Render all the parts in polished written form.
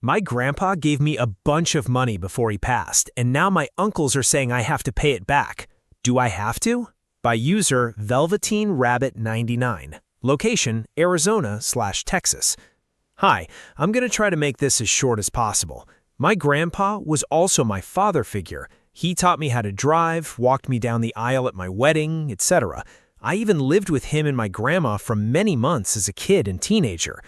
My grandpa gave me a bunch of money before he passed, and now my uncles are saying I have to pay it back. Do I have to? By user Velveteen Rabbit 99. Location Arizona/Texas. Hi, I'm going to try to make this as short as possible. My grandpa was also my father figure. He taught me how to drive, walked me down the aisle at my wedding, etc. I even lived with him and my grandma for many months as a kid and teenager.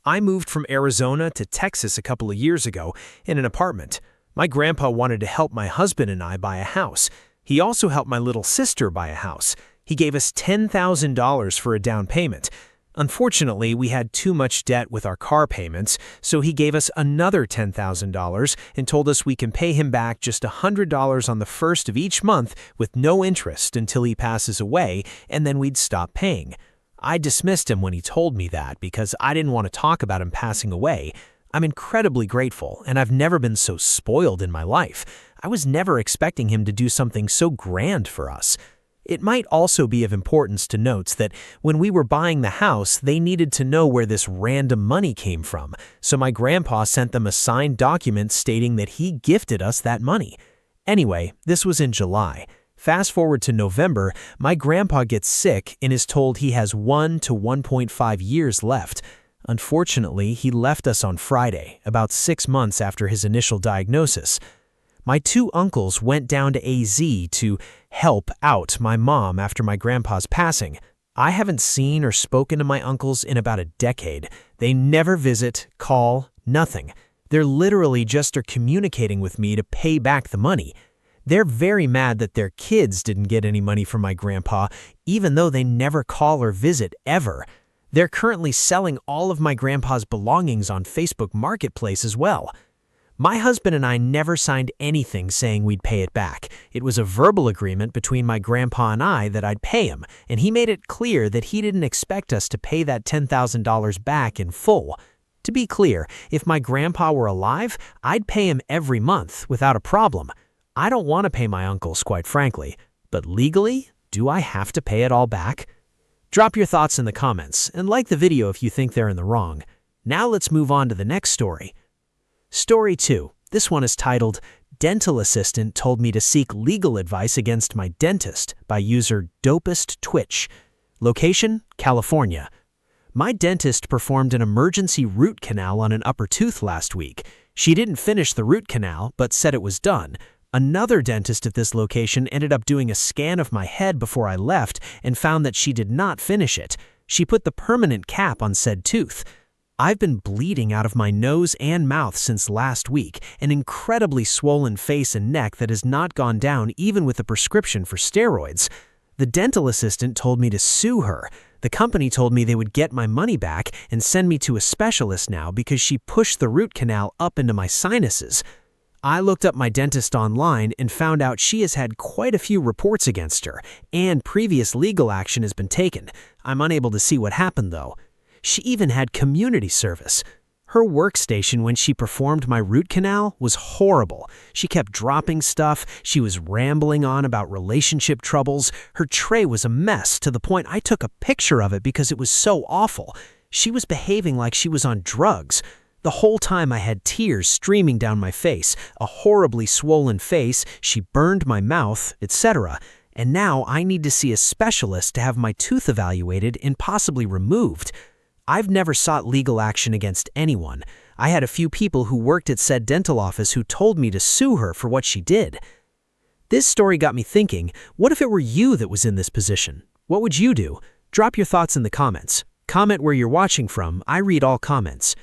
I moved from Arizona to Texas a couple of years ago in an apartment. My grandpa wanted to help my husband and I buy a house. He also helped my little sister buy a house. He gave us $10,000 for a down payment. Unfortunately, we had too much debt with our car payments, so he gave us another $10,000 and told us we can pay him back just $100 on the first of each month with no interest until he passes away, and then we'd stop paying. I dismissed him when he told me that because I didn't want to talk about him passing away. I'm incredibly grateful, and I've never been so spoiled in my life. I was never expecting him to do something so grand for us. It might also be of importance to note that when we were buying the house, they needed to know where this random money came from, so my grandpa sent them a signed document stating that he gifted us that money. Anyway, this was in July. Fast forward to November, my grandpa gets sick and is told he has 1 to 1.5 years left. Unfortunately, he left us on Friday, about 6 months after his initial diagnosis. My two uncles went down to AZ to help out my mom after my grandpa's passing. I haven't seen or spoken to my uncles in about a decade. They never visit, call, nothing. They're literally just communicating with me to pay back the money. They're very mad that their kids didn't get any money from my grandpa, even though they never call or visit ever. They're currently selling all of my grandpa's belongings on Facebook Marketplace as well. My husband and I never signed anything saying we'd pay it back. It was a verbal agreement between my grandpa and I that I'd pay him, and he made it clear that he didn't expect us to pay that $10,000 back in full. To be clear, if my grandpa were alive, I'd pay him every month without a problem. I don't want to pay my uncles, quite frankly, but legally, do I have to pay it all back? Drop your thoughts in the comments and like the video if you think they're in the wrong. Now let's move on to the next story. Story 2. This one is titled, Dental Assistant Told Me to Seek Legal Advice Against My Dentist by user Dopest Twitch. Location, California. My dentist performed an emergency root canal on an upper tooth last week. She didn't finish the root canal, but said it was done. Another dentist at this location ended up doing a scan of my head before I left and found that she did not finish it. She put the permanent cap on said tooth. I've been bleeding out of my nose and mouth since last week, an incredibly swollen face and neck that has not gone down even with a prescription for steroids. The dental assistant told me to sue her. The company told me they would get my money back and send me to a specialist now because she pushed the root canal up into my sinuses. I looked up my dentist online and found out she has had quite a few reports against her, and previous legal action has been taken. I'm unable to see what happened though. She even had community service. Her workstation when she performed my root canal was horrible. She kept dropping stuff, she was rambling on about relationship troubles, her tray was a mess to the point I took a picture of it because it was so awful. She was behaving like she was on drugs. The whole time I had tears streaming down my face, a horribly swollen face, she burned my mouth, etc. And now I need to see a specialist to have my tooth evaluated and possibly removed. I've never sought legal action against anyone. I had a few people who worked at said dental office who told me to sue her for what she did. This story got me thinking, what if it were you that was in this position? What would you do? Drop your thoughts in the comments. Comment where you're watching from. I read all comments.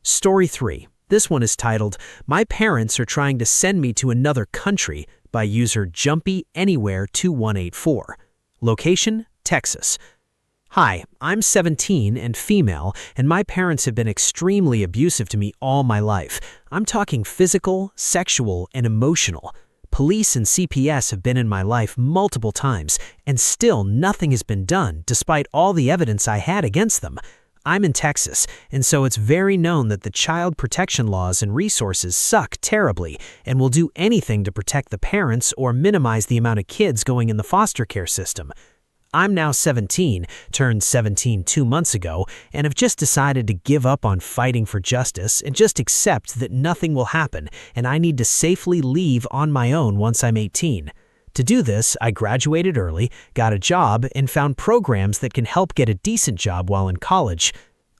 Story 3. This one is titled, My Parents Are Trying to Send Me to Another Country by user JumpyAnywhere2184. Location, Texas. Hi, I'm 17 and female, and my parents have been extremely abusive to me all my life. I'm talking physical, sexual, and emotional. Police and CPS have been in my life multiple times, and still nothing has been done despite all the evidence I had against them. I'm in Texas, and so it's very known that the child protection laws and resources suck terribly and will do anything to protect the parents or minimize the amount of kids going in the foster care system. I'm now 17, turned 17 2 months ago, and have just decided to give up on fighting for justice and just accept that nothing will happen and I need to safely leave on my own once I'm 18. To do this, I graduated early, got a job, and found programs that can help get a decent job while in college.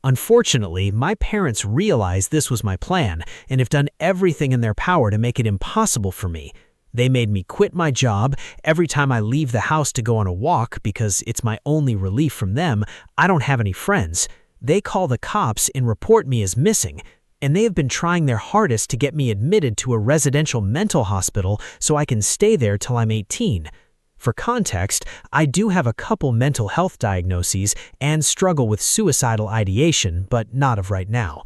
Unfortunately, my parents realized this was my plan and have done everything in their power to make it impossible for me. They made me quit my job. Every time I leave the house to go on a walk, because it's my only relief from them, I don't have any friends. They call the cops and report me as missing. And they have been trying their hardest to get me admitted to a residential mental hospital so I can stay there till I'm 18. For context, I do have a couple mental health diagnoses and struggle with suicidal ideation, but not of right now.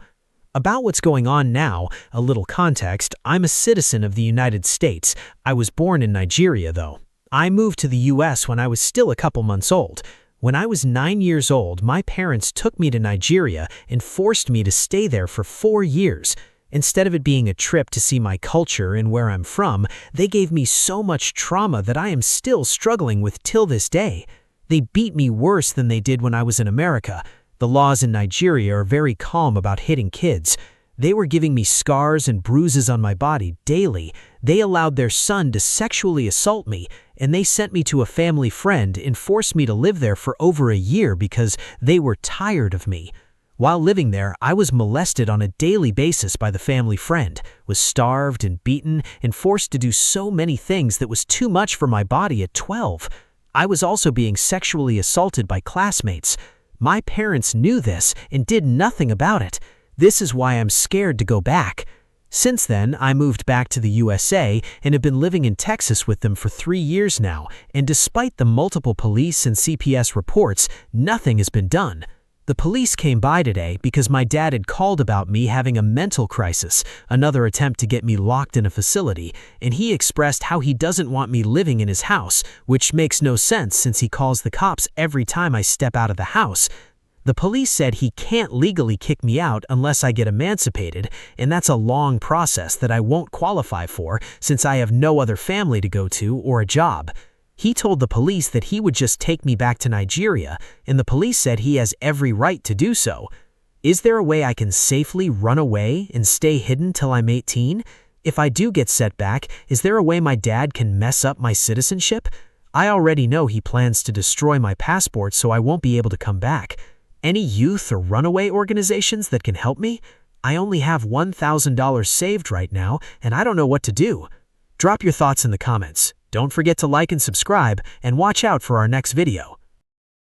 About what's going on now, a little context, I'm a citizen of the United States. I was born in Nigeria, though. I moved to the US when I was still a couple months old. When I was 9 years old, my parents took me to Nigeria and forced me to stay there for 4 years. Instead of it being a trip to see my culture and where I'm from, they gave me so much trauma that I am still struggling with till this day. They beat me worse than they did when I was in America. The laws in Nigeria are very calm about hitting kids. They were giving me scars and bruises on my body daily. They allowed their son to sexually assault me, and they sent me to a family friend and forced me to live there for over a year because they were tired of me. While living there, I was molested on a daily basis by the family friend, was starved and beaten, and forced to do so many things that was too much for my body at 12. I was also being sexually assaulted by classmates. My parents knew this and did nothing about it. This is why I'm scared to go back. Since then, I moved back to the USA and have been living in Texas with them for 3 years now, and despite the multiple police and CPS reports, nothing has been done. The police came by today because my dad had called about me having a mental crisis, another attempt to get me locked in a facility, and he expressed how he doesn't want me living in his house, which makes no sense since he calls the cops every time I step out of the house. The police said he can't legally kick me out unless I get emancipated, and that's a long process that I won't qualify for since I have no other family to go to or a job. He told the police that he would just take me back to Nigeria, and the police said he has every right to do so. Is there a way I can safely run away and stay hidden till I'm 18? If I do get set back, is there a way my dad can mess up my citizenship? I already know he plans to destroy my passport so I won't be able to come back. Any youth or runaway organizations that can help me? I only have $1,000 saved right now, and I don't know what to do. Drop your thoughts in the comments. Don't forget to like and subscribe, and watch out for our next video.